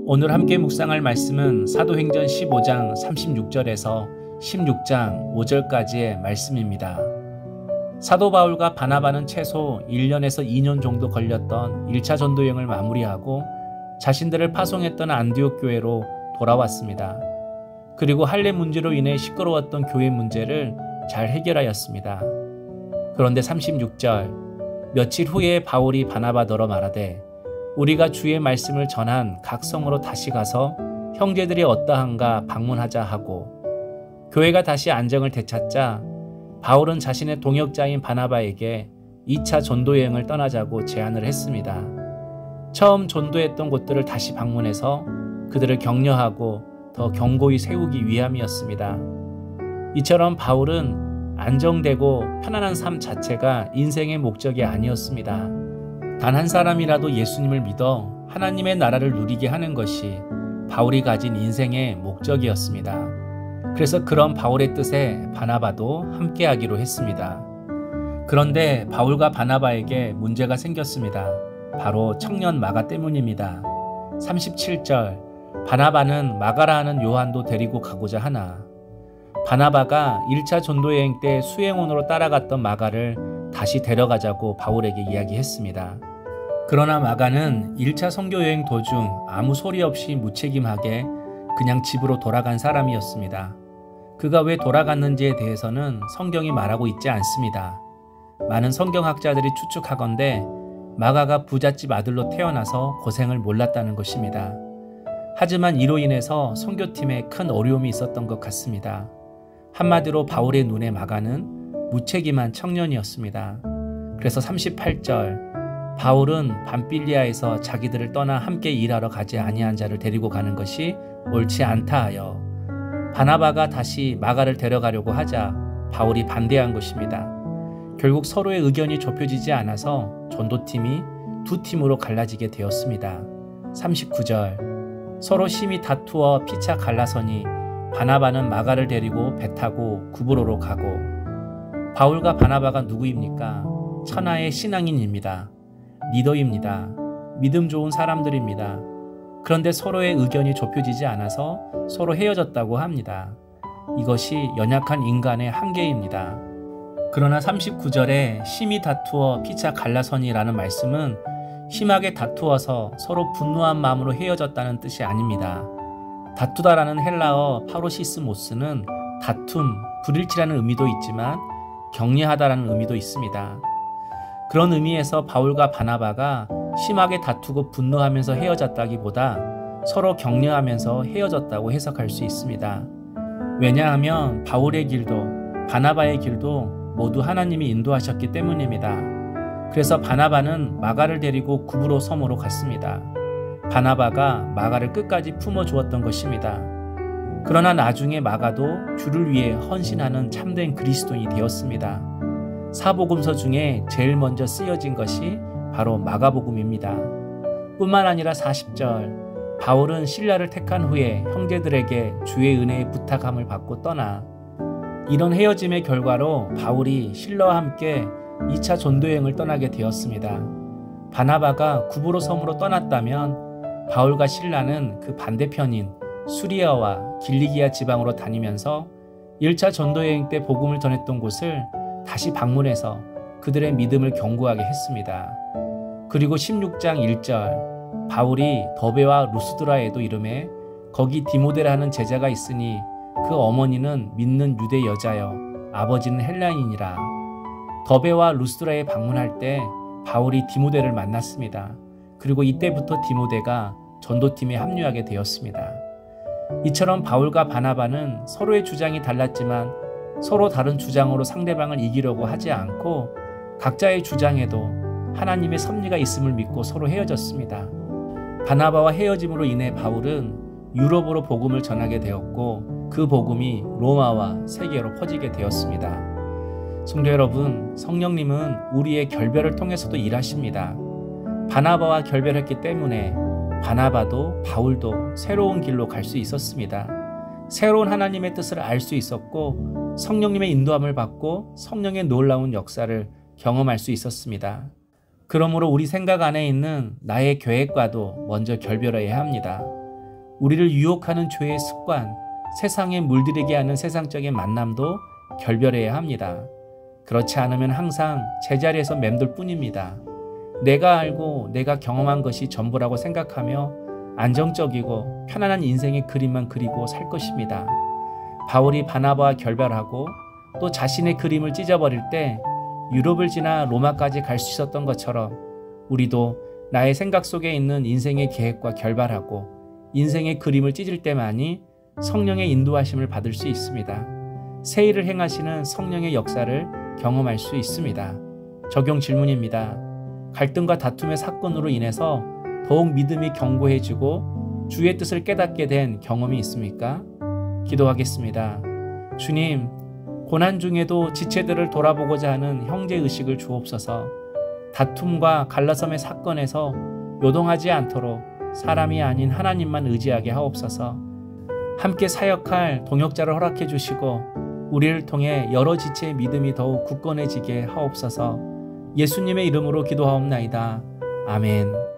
오늘 함께 묵상할 말씀은 사도행전 15장 36절에서 16장 5절까지의 말씀입니다. 사도 바울과 바나바는 최소 1년에서 2년 정도 걸렸던 1차 전도 여행을 마무리하고 자신들을 파송했던 안디옥 교회로 돌아왔습니다. 그리고 할례 문제로 인해 시끄러웠던 교회 문제를 잘 해결하였습니다. 그런데 36절, 며칠 후에 바울이 바나바더러 말하되 우리가 주의 말씀을 전한 각 성으로 다시 가서 형제들이 어떠한가 방문하자 하고, 교회가 다시 안정을 되찾자 바울은 자신의 동역자인 바나바에게 2차 전도여행을 떠나자고 제안을 했습니다. 처음 전도했던 곳들을 다시 방문해서 그들을 격려하고 더 견고히 세우기 위함이었습니다. 이처럼 바울은 안정되고 편안한 삶 자체가 인생의 목적이 아니었습니다. 단 한 사람이라도 예수님을 믿어 하나님의 나라를 누리게 하는 것이 바울이 가진 인생의 목적이었습니다. 그래서 그런 바울의 뜻에 바나바도 함께하기로 했습니다. 그런데 바울과 바나바에게 문제가 생겼습니다. 바로 청년 마가 때문입니다. 37절, 바나바는 마가라 하는 요한도 데리고 가고자 하나. 바나바가 1차 전도여행 때 수행원으로 따라갔던 마가를 다시 데려가자고 바울에게 이야기했습니다. 그러나 마가는 1차 선교여행 도중 아무 소리 없이 무책임하게 그냥 집으로 돌아간 사람이었습니다. 그가 왜 돌아갔는지에 대해서는 성경이 말하고 있지 않습니다. 많은 성경학자들이 추측하건대 마가가 부잣집 아들로 태어나서 고생을 몰랐다는 것입니다. 하지만 이로 인해서 선교팀에 큰 어려움이 있었던 것 같습니다. 한마디로 바울의 눈에 마가는 무책임한 청년이었습니다. 그래서 38절, 바울은 밤빌리아에서 자기들을 떠나 함께 일하러 가지 아니한 자를 데리고 가는 것이 옳지 않다 하여 바나바가 다시 마가를 데려가려고 하자 바울이 반대한 것입니다. 결국 서로의 의견이 좁혀지지 않아서 전도팀이 두 팀으로 갈라지게 되었습니다. 39절, 서로 심히 다투어 피차 갈라서니 바나바는 마가를 데리고 배 타고 구브로로 가고, 바울과 바나바가 누구입니까? 천하의 신앙인입니다. 리더입니다. 믿음 좋은 사람들입니다. 그런데 서로의 의견이 좁혀지지 않아서 서로 헤어졌다고 합니다. 이것이 연약한 인간의 한계입니다. 그러나 39절에 심히 다투어 피차 갈라서니라는 말씀은 심하게 다투어서 서로 분노한 마음으로 헤어졌다는 뜻이 아닙니다. 다투다라는 헬라어 파로시스모스는 다툼, 불일치라는 의미도 있지만 격려하다라는 의미도 있습니다. 그런 의미에서 바울과 바나바가 심하게 다투고 분노하면서 헤어졌다기보다 서로 격려하면서 헤어졌다고 해석할 수 있습니다. 왜냐하면 바울의 길도 바나바의 길도 모두 하나님이 인도하셨기 때문입니다. 그래서 바나바는 마가를 데리고 구브로 섬으로 갔습니다. 바나바가 마가를 끝까지 품어주었던 것입니다. 그러나 나중에 마가도 주를 위해 헌신하는 참된 그리스도인이 되었습니다. 사복음서 중에 제일 먼저 쓰여진 것이 바로 마가복음입니다. 뿐만 아니라 40절, 바울은 신라를 택한 후에 형제들에게 주의 은혜의 부탁함을 받고 떠나, 이런 헤어짐의 결과로 바울이 신라와 함께 2차 전도여행을 떠나게 되었습니다. 바나바가 구브로 섬으로 떠났다면 바울과 신라는 그 반대편인 수리아와 길리기아 지방으로 다니면서 1차 전도여행 때 복음을 전했던 곳을 다시 방문해서 그들의 믿음을 견고하게 했습니다. 그리고 16장 1절, 바울이 더베와 루스드라에도 이르매 거기 디모데라는 제자가 있으니 그 어머니는 믿는 유대 여자여 아버지는 헬라인이라. 더베와 루스드라에 방문할 때 바울이 디모데를 만났습니다. 그리고 이때부터 디모데가 전도팀에 합류하게 되었습니다. 이처럼 바울과 바나바는 서로의 주장이 달랐지만 서로 다른 주장으로 상대방을 이기려고 하지 않고 각자의 주장에도 하나님의 섭리가 있음을 믿고 서로 헤어졌습니다. 바나바와 헤어짐으로 인해 바울은 유럽으로 복음을 전하게 되었고 그 복음이 로마와 세계로 퍼지게 되었습니다. 성도 여러분, 성령님은 우리의 결별을 통해서도 일하십니다. 바나바와 결별했기 때문에 바나바도 바울도 새로운 길로 갈 수 있었습니다. 새로운 하나님의 뜻을 알 수 있었고 성령님의 인도함을 받고 성령의 놀라운 역사를 경험할 수 있었습니다. 그러므로 우리 생각 안에 있는 나의 계획과도 먼저 결별해야 합니다. 우리를 유혹하는 죄의 습관, 세상에 물들이게 하는 세상적인 만남도 결별해야 합니다. 그렇지 않으면 항상 제자리에서 맴돌 뿐입니다. 내가 알고 내가 경험한 것이 전부라고 생각하며 안정적이고 편안한 인생의 그림만 그리고 살 것입니다. 바울이 바나바와 결별하고 또 자신의 그림을 찢어버릴 때 유럽을 지나 로마까지 갈 수 있었던 것처럼 우리도 나의 생각 속에 있는 인생의 계획과 결별하고 인생의 그림을 찢을 때만이 성령의 인도하심을 받을 수 있습니다. 새 일을 행하시는 성령의 역사를 경험할 수 있습니다. 적용 질문입니다. 갈등과 다툼의 사건으로 인해서 더욱 믿음이 견고해지고 주의 뜻을 깨닫게 된 경험이 있습니까? 기도하겠습니다. 주님, 고난 중에도 지체들을 돌아보고자 하는 형제의식을 주옵소서. 다툼과 갈라섬의 사건에서 요동하지 않도록 사람이 아닌 하나님만 의지하게 하옵소서. 함께 사역할 동역자를 허락해 주시고 우리를 통해 여러 지체의 믿음이 더욱 굳건해지게 하옵소서. 예수님의 이름으로 기도하옵나이다. 아멘.